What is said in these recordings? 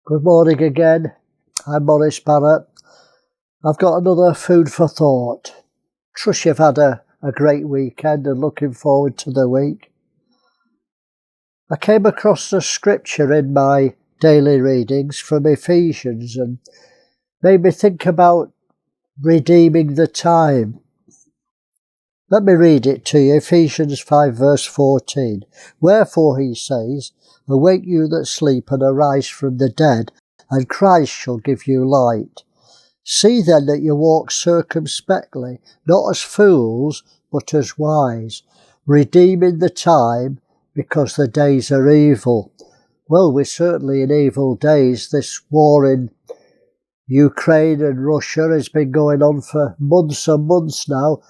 Good morning again. I'm Maurice. I've got another food for thought. Trust you've had a great weekend and looking forward to the week. I came across the scripture in my daily readings from Ephesians and made me think about redeeming the time. Let me read it to you, Ephesians 5 verse 14. Wherefore he says, Awake you that sleep and arise from the dead, and Christ shall give you light. See then that you walk circumspectly, not as fools, but as wise, redeeming the time, because the days are evil. Well, we're certainly in evil days. This war in Ukraine and Russia has been going on for months and months now,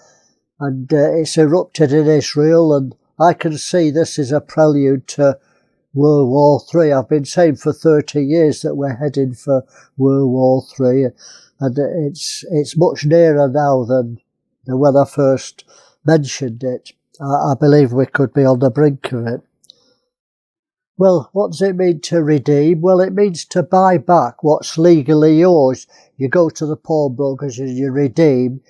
and it's erupted in Israel, and I can see this is a prelude to World War III. I've been saying for 30 years that we're heading for World War III, and it's much nearer now than when I first mentioned it. I believe we could be on the brink of it. Well, what does it mean to redeem? Well, it means to buy back what's legally yours. You go to the pawnbrokers and you redeem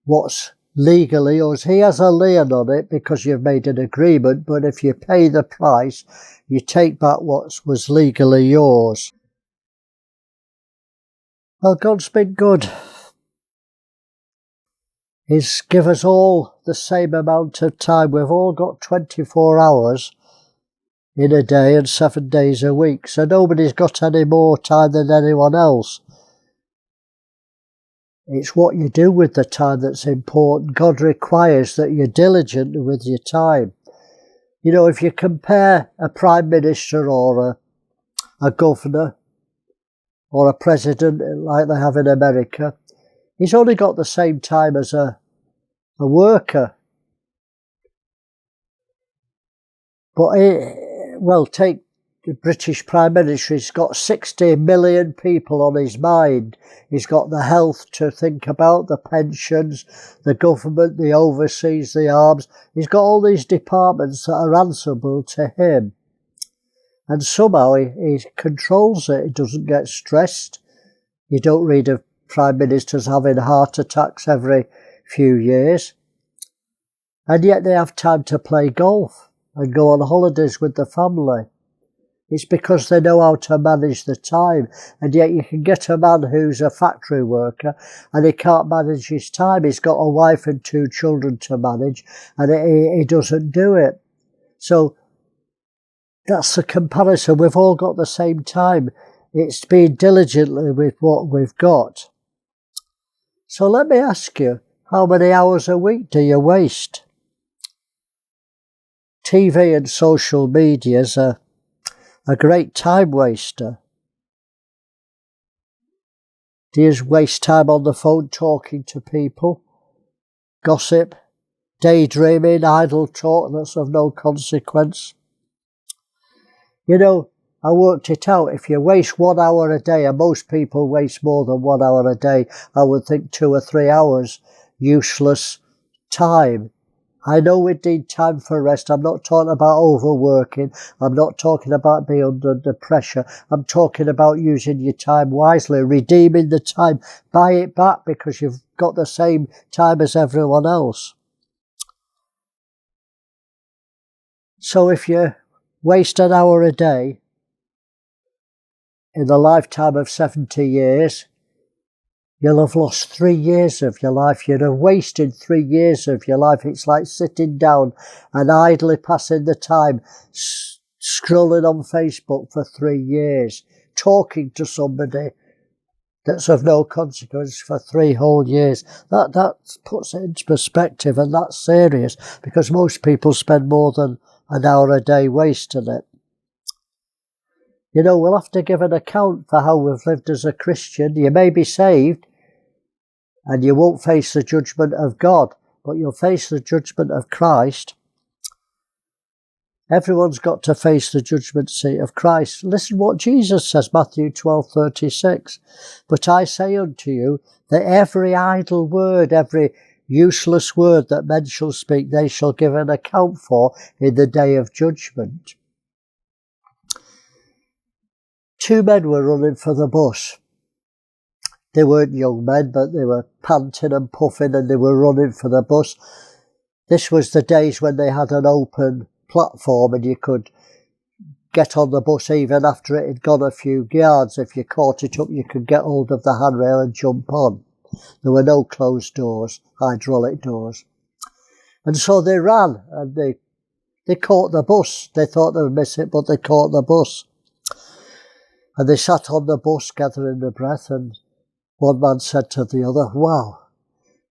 what's legally yours. He has a lien on it because you've made an agreement, but if you pay the price, you take back what was legally yours. Well, God's been good. He's given us all the same amount of time. We've all got 24 hours in a day and 7 days a week, so nobody's got any more time than anyone else. It's what you do with the time that's important. God requires that you're diligent with your time. You know, if you compare a prime minister or a governor or a president like they have in America, he's only got the same time as a worker. But, take the British Prime Minister. He's got 60 million people on his mind. He's got the health to think about, the pensions, the government, the overseas, the arms. He's got all these departments that are answerable to him. And somehow he controls it. He doesn't get stressed. You don't read of Prime Ministers having heart attacks every few years. And yet they have time to play golf and go on holidays with the family. It's because they know how to manage the time. And yet you can get a man who's a factory worker and he can't manage his time. He's got a wife and 2 children to manage and he doesn't do it. So that's the comparison. We've all got the same time. It's being diligently with what we've got. So let me ask you, how many hours a week do you waste? TV and social media is a great time waster. Do you waste time on the phone talking to people? Gossip, daydreaming, idle talk that's of no consequence? You know, I worked it out. If you waste 1 hour a day, and most people waste more than 1 hour a day, I would think 2 or 3 hours useless time. I know we need time for rest. I'm not talking about overworking. I'm not talking about being under pressure. I'm talking about using your time wisely, redeeming the time. Buy it back because you've got the same time as everyone else. So if you waste an hour a day in the lifetime of 70 years, you'll have lost 3 years of your life. You'd have wasted 3 years of your life. It's like sitting down and idly passing the time, scrolling on Facebook for 3 years, talking to somebody that's of no consequence for 3 whole years. That puts it into perspective, and that's serious because most people spend more than an hour a day wasting it. You know, we'll have to give an account for how we've lived as a Christian. You may be saved and you won't face the judgment of God, but you'll face the judgment of Christ. Everyone's got to face the judgment seat of Christ. Listen what Jesus says, Matthew 12:36. But I say unto you that every idle word, every useless word that men shall speak, they shall give an account for in the day of judgment. two men were running for the bus. They weren't young men, but they were panting and puffing and they were running for the bus. This was the days when they had an open platform and you could get on the bus even after it had gone a few yards. If you caught it up, you could get hold of the handrail and jump on. There were no closed doors, hydraulic doors. And so they ran and they caught the bus. They thought they would miss it, but they caught the bus. And they sat on the bus gathering their breath, and one man said to the other, "Wow,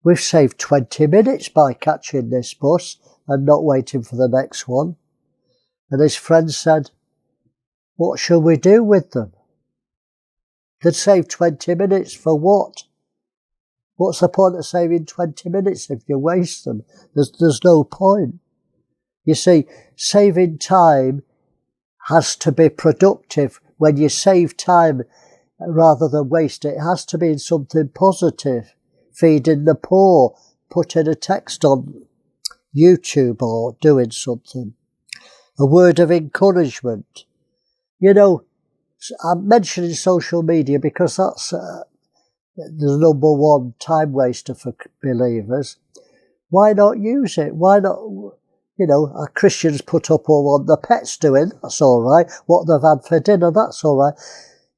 we've saved 20 minutes by catching this bus and not waiting for the next one." And his friend said, "What shall we do with them? They'd save 20 minutes for what? What's the point of saving 20 minutes if you waste them? There's no point." You see, saving time has to be productive. When you save time rather than waste it, it has to be in something positive. Feeding the poor, putting a text on YouTube or doing something. A word of encouragement. You know, I'm mentioning social media because that's the number one time waster for believers. Why not use it? Why not, our Christians put up all what the pets doing, that's all right. What they've had for dinner, that's all right.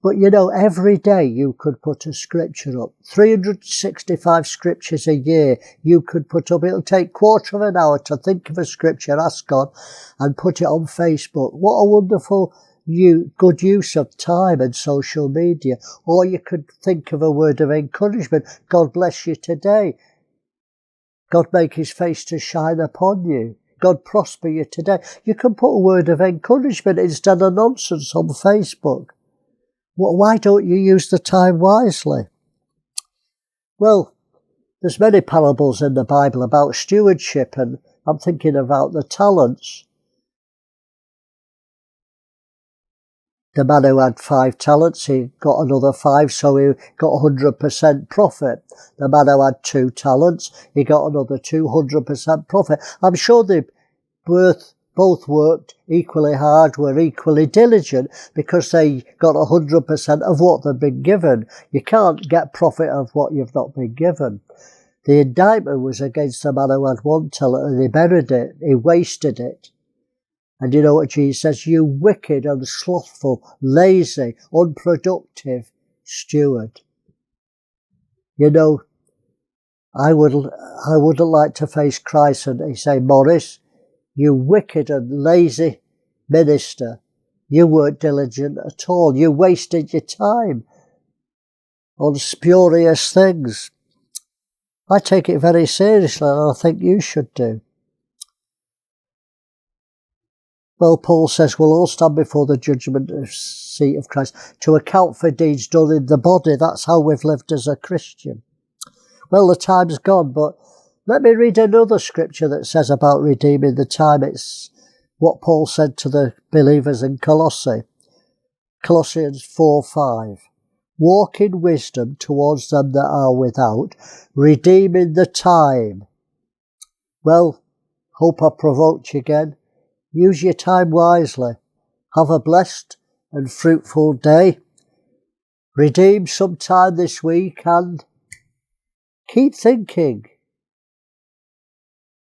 But every day you could put a scripture up. 365 scriptures a year you could put up. It'll take quarter of an hour to think of a scripture, ask God, and put it on Facebook. What a wonderful good use of time and social media. Or you could think of a word of encouragement. God bless you today. God make his face to shine upon you. God prosper you today. You can put a word of encouragement instead of nonsense on Facebook. Why don't you use the time wisely? Well, there's many parables in the Bible about stewardship, and I'm thinking about the talents. The man who had 5 talents, he got another 5, so he got 100% profit. The man who had 2 talents, he got another 200% profit. I'm sure they both worked equally hard, were equally diligent, because they got 100% of what they'd been given. You can't get profit of what you've not been given. The indictment was against the man who had 1 talent, and he buried it, he wasted it. And you know what Jesus says? "You wicked and slothful, lazy, unproductive steward." I wouldn't like to face Christ and he say, "Maurice, you wicked and lazy minister, you weren't diligent at all. You wasted your time on spurious things." I take it very seriously, and I think you should do. Well, Paul says we'll all stand before the judgment seat of Christ to account for deeds done in the body. That's how we've lived as a Christian. Well, the time's gone, but let me read another scripture that says about redeeming the time. It's what Paul said to the believers in Colossians 4:5. "Walk in wisdom towards them that are without, redeeming the time." Well, hope I provoked you again. Use your time wisely. Have a blessed and fruitful day. Redeem some time this week and keep thinking.